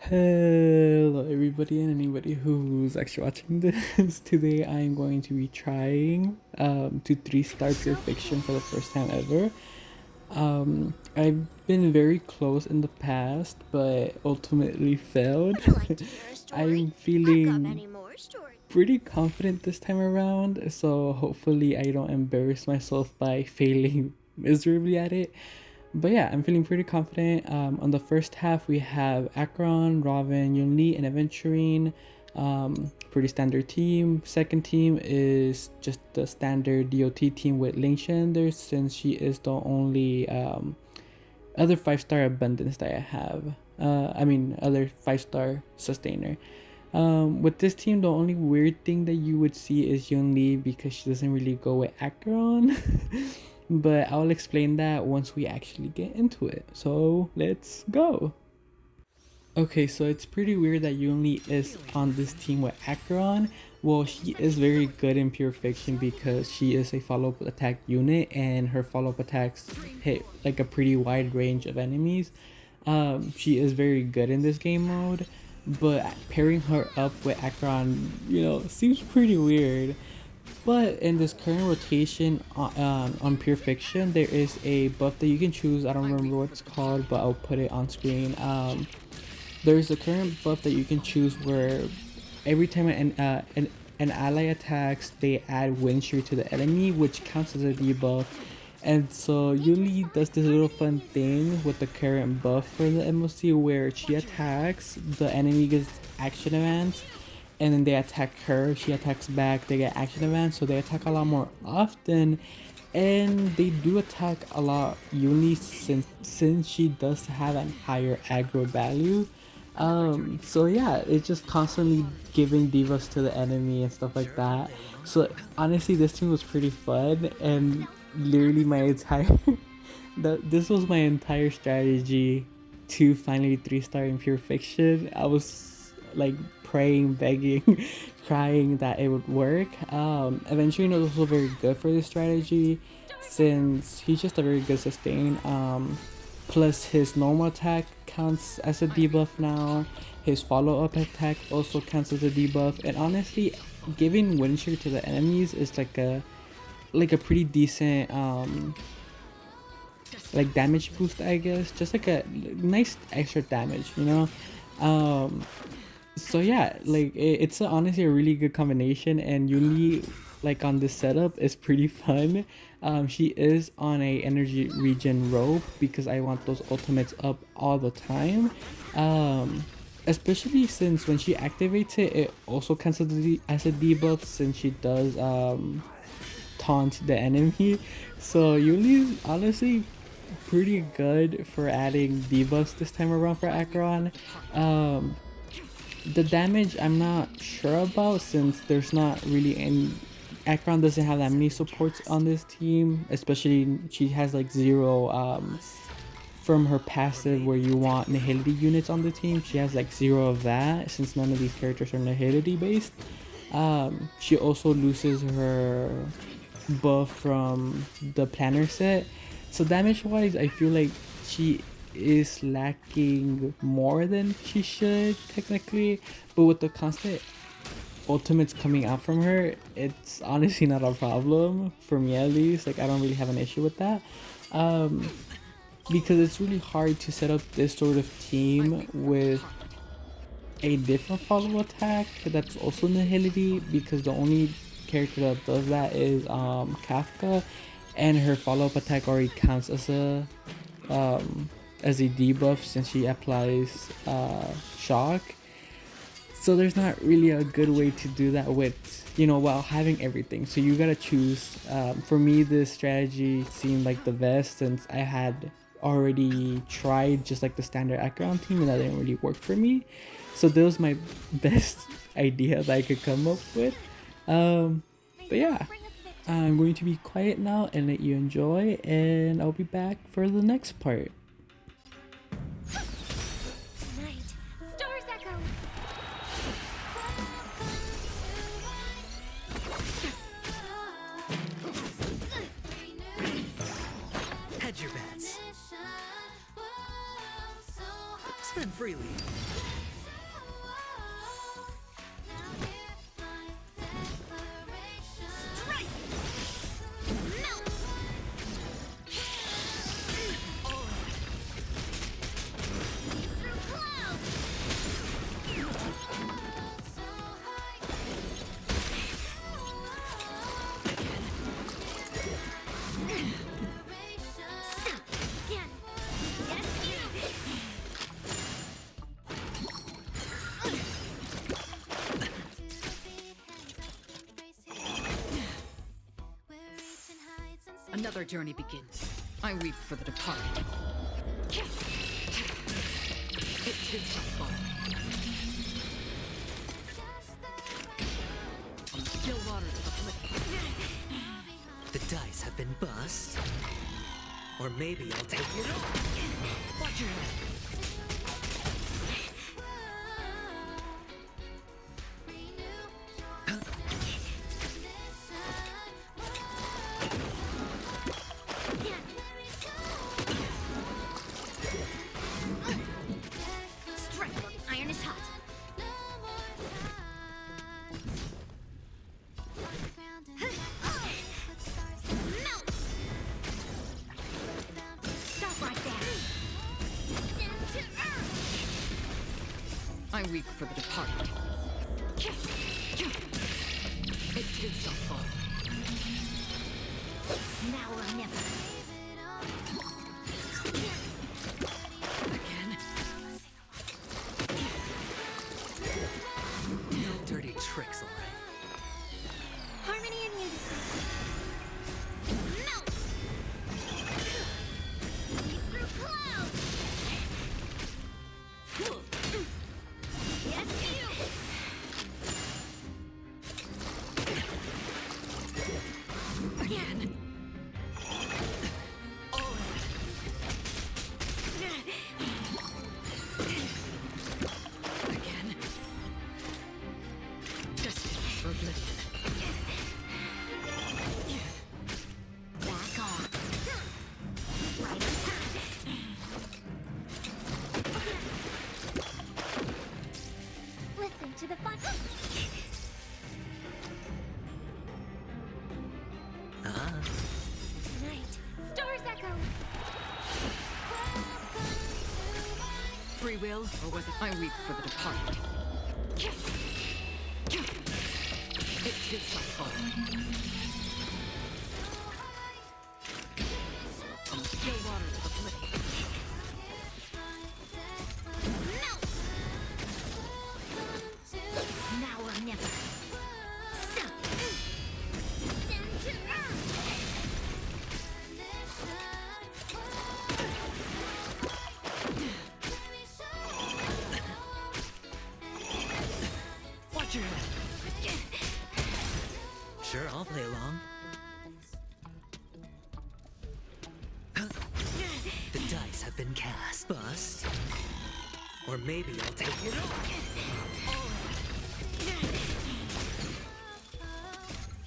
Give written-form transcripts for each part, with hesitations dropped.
Hello everybody and anybody who's actually watching this. Today I'm going to be trying to 3-star pure fiction for the first time ever. I've been very close in the past but ultimately failed. Would you like to hear a story? I'm I've got feeling many more stories. pretty confident this time around, so hopefully I don't embarrass myself by failing miserably at it. But yeah, I'm feeling pretty confident. On the first half, we have Acheron, Robin, Yunli, and Aventurine. Pretty standard team. Second team is just the standard DOT team with Lingshan there, since she is the only other 5-star abundance that I have. Other 5-star sustainer. With this team, the only weird thing that you would see is Yunli because she doesn't really go with Acheron. But I'll explain that once we actually get into it. So let's go. Okay, so it's pretty weird that Yunli is on this team with Acheron. Well, she is very good in Pure Fiction because she is a follow-up attack unit and her follow-up attacks hit like a pretty wide range of enemies. She is very good in this game mode, but pairing her up with Acheron, seems pretty weird. But in this current rotation on Pure Fiction, there is a buff that you can choose. I don't remember what it's called, but I'll put it on screen. There's a current buff that you can choose where every time an ally attacks, they add wind shear to the enemy, which counts as a debuff. And so Yuli does this little fun thing with the current buff for the MOC where she attacks, the enemy gets action advance, and then they attack her, she attacks back, they get action advance, so they attack a lot more often. And they do attack a lot Yuli since she does have a higher aggro value. So yeah, it's just constantly giving debuffs to the enemy and stuff like that. So honestly, this team was pretty fun, and literally my entire this was my entire strategy to finally 3-star in Pure Fiction. I was like praying, begging, crying that it would work. Eventually, was also very good for this strategy since he's just a very good sustain. Plus his normal attack counts as a debuff now. His follow-up attack also counts as a debuff, and honestly, giving wind shear to the enemies is like a pretty decent like damage boost, I guess. Just like a nice extra damage, so yeah, like it's honestly a really good combination, and Yuli like on this setup is pretty fun. She is on a energy regen robe because I want those ultimates up all the time. Especially since when she activates it, it also counts as a debuff since she does taunt the enemy. So Yuli is honestly pretty good for adding debuffs this time around for Acheron. The damage I'm not sure about since there's not really any. Acheron doesn't have that many supports on this team, especially she has like 0 from her passive where you want nihility units on the team. She has like 0 of that since none of these characters are nihility based. She also loses her buff from the planner set, so damage wise I feel like she is lacking more than she should technically, but with the constant ultimates coming out from her, it's honestly not a problem for me, at least. Like I don't really have an issue with that, because it's really hard to set up this sort of team with a different follow attack that's also nihility, because the only character that does that is Kafka, and her follow-up attack already counts as a debuff since she applies shock. So there's not really a good way to do that with, while having everything. So you gotta choose. For me, this strategy seemed like the best since I had already tried just like the standard Acheron team and that didn't really work for me. So that was my best idea that I could come up with. But yeah, I'm going to be quiet now and let you enjoy, and I'll be back for the next part. Tonight, stars echo. Hedge your bets. Spend freely. Another journey begins. I weep for the departed. It too shall fall. From the still waters of oblivion. The dice have been bust. Or maybe I'll take it all. Watch your head. Strike while the iron is hot. Melt! Stop right there. Down to earth. I weep for the departed. It too shall fall. Now or never. Again. No dirty tricks, alright. Harmony and unison. Melt! Through clouds! Yes, you! Again. All right. Again. Destiny for oblivion. Back off. Right on time. Listen to the fun. Ah. Tonight, stars echo. Free will, or was it I weep for the departed? It too shall fall. From the still waters of oblivion. Melt! Now or never. So, down to earth. Watch your head. Sure, I'll play along. The dice have been cast. Bust. Or maybe I'll take it all.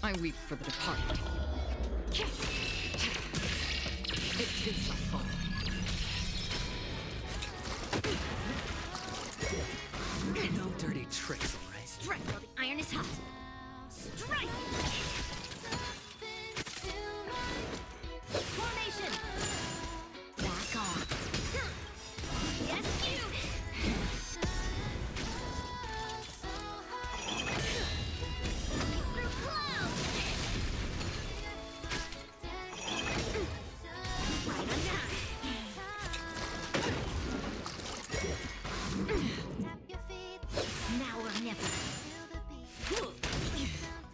I weep for the departed. It too shall fall. No dirty tricks, alright? Strike while the iron is hot. Strike! Formation! Back off. Yes, you! Through clouds! Right on time. Now or never.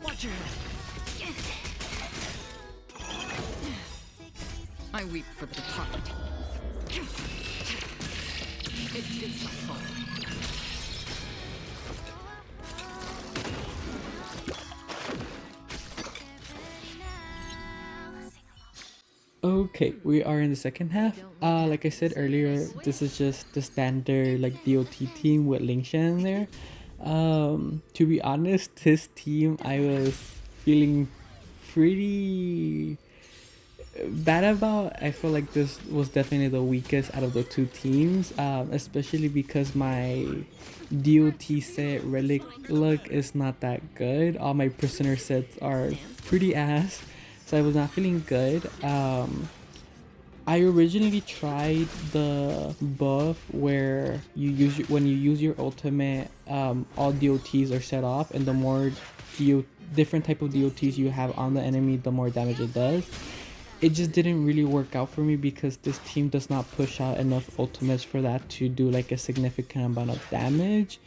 Watch your head. I weep for the departed. It too shall fall. Okay, we are in the second half. Like I said earlier, this is just the standard like DOT team with Lingshan in there. To be honest, this team I was feeling pretty bad about. I feel like this was definitely the weakest out of the two teams, especially because my DOT set relic look is not that good. All my prisoner sets are pretty ass, so I was not feeling good. I originally tried the buff where when you use your ultimate, all DOTs are set off, and the more different type of DOTs you have on the enemy, the more damage it does. It just didn't really work out for me because this team does not push out enough ultimates for that to do like a significant amount of damage.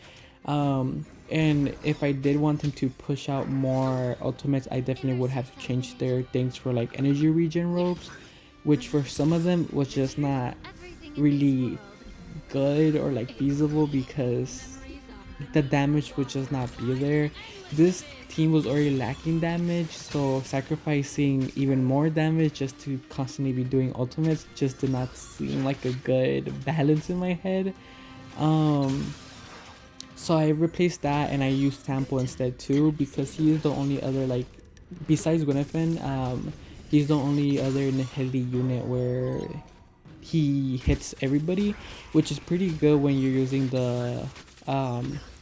And if I did want them to push out more ultimates, I definitely would have to change their things for like energy regen ropes, which for some of them was just not really good or like feasible because the damage would just not be there. This team was already lacking damage, so sacrificing even more damage just to constantly be doing ultimates just did not seem like a good balance in my head. So I replaced that and I used Sampo instead too, because he is the only other, like, besides Gwyneth, he's the only other Nihili unit where he hits everybody, which is pretty good when you're using the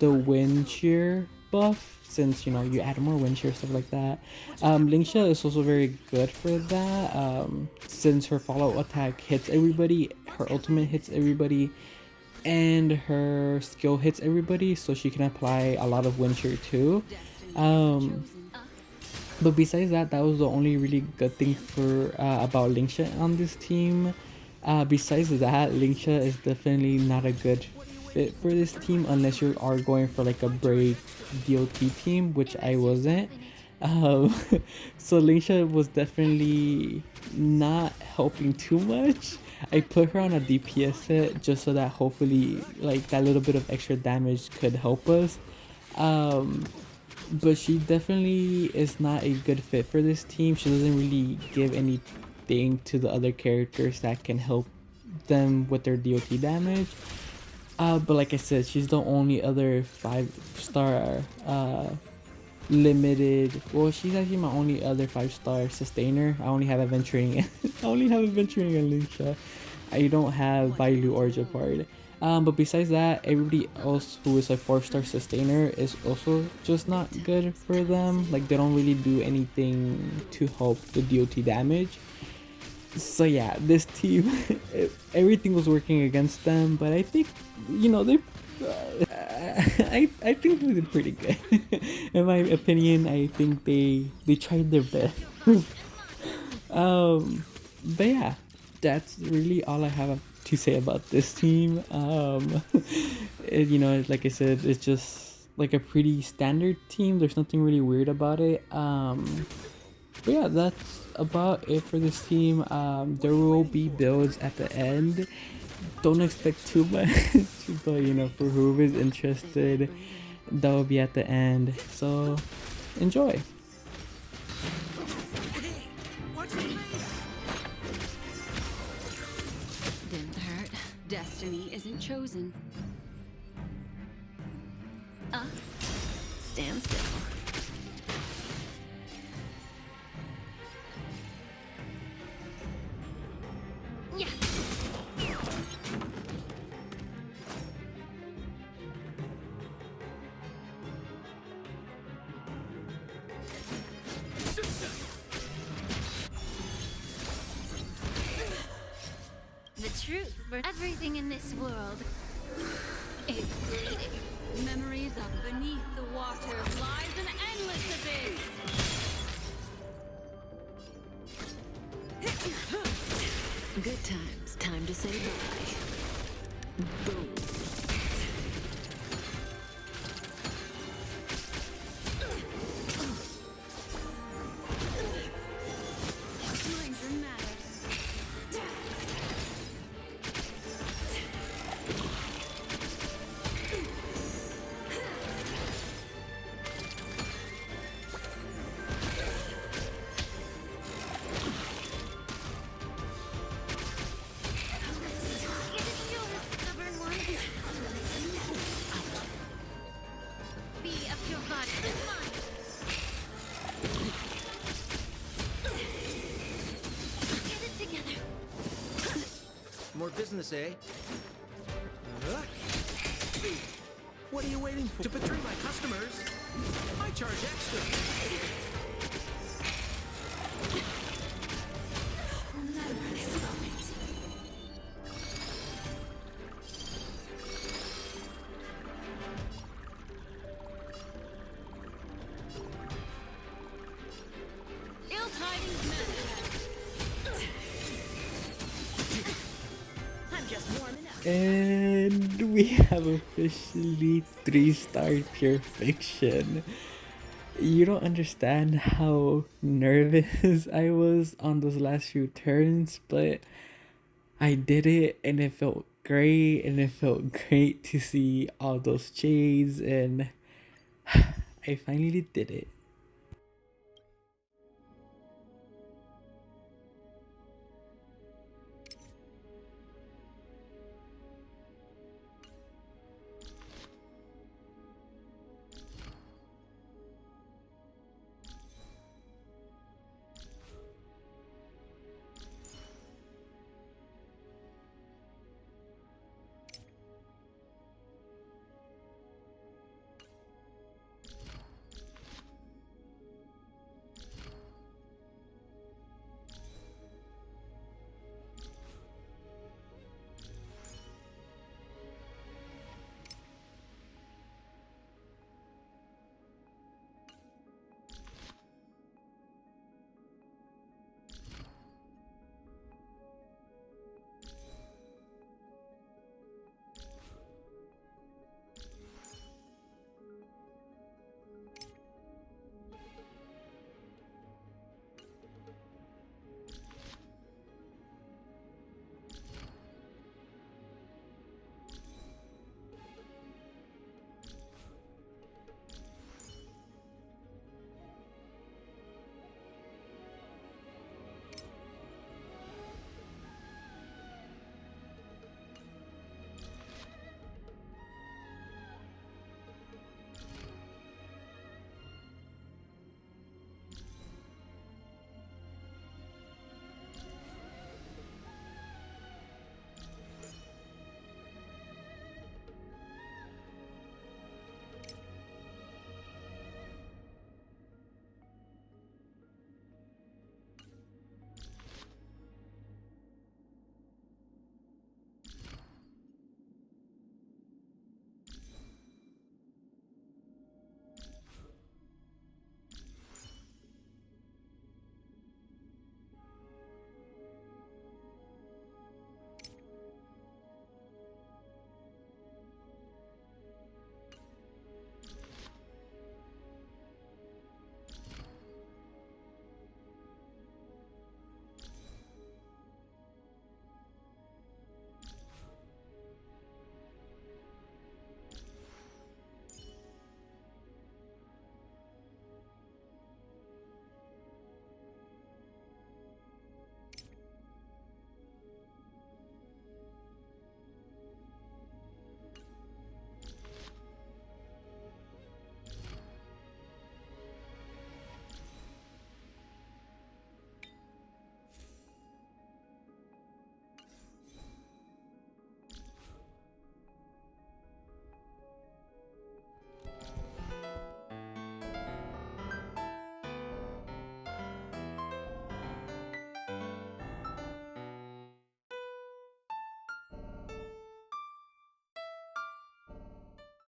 wind shear buff, since you know you add more wind shear, stuff like that. Lingsha is also very good for that, since her follow attack hits everybody, her ultimate hits everybody, and her skill hits everybody, so she can apply a lot of wind shear too. But besides that, that was the only really good thing for about Lingsha on this team. Besides that, Lingsha is definitely not a good fit for this team unless you are going for like a break DOT team, which I wasn't. Um, so Lingsha was definitely not helping too much. I put her on a DPS set just so that hopefully like that little bit of extra damage could help us. But she definitely is not a good fit for this team. She doesn't really give anything to the other characters that can help them with their DOT damage. But like I said, she's the only other 5-star limited. Well, she's actually my only other 5-star sustainer. I only have adventuring. I only have adventuring and Lingsha. I don't have Bailu or Japard. But besides that, everybody else who is a 4-star sustainer is also just not good for them. Like they don't really do anything to help the DOT damage. So yeah, this team, everything was working against them. But I think, you know, they. I think they did pretty good. In my opinion, I think they tried their best. But yeah, that's really all I have to say about this team. You know, like I said, it's just like a pretty standard team. There's nothing really weird about it. But yeah, that's about it for this team. There will be builds at the end. Don't expect too much, but you know, for whoever's interested, that will be at the end. So enjoy. Didn't hurt. Destiny isn't chosen. Stand still. Yeah. The truth for everything in this world is bleeding. Memories of beneath the water lies an endless abyss. Good times. Time to say bye. Boom. Stranger matters. It is yours, stubborn one. Be of your body and mind. Get it together. More business, eh? What are you waiting for? To betray my customers? I charge extra. Remember this moment. Ill tidings manifest. I'm just warming up. And We have officially 3-star pure fiction. You don't understand how nervous I was on those last few turns, but I did it and it felt great, and it felt great to see all those shades, and I finally did it.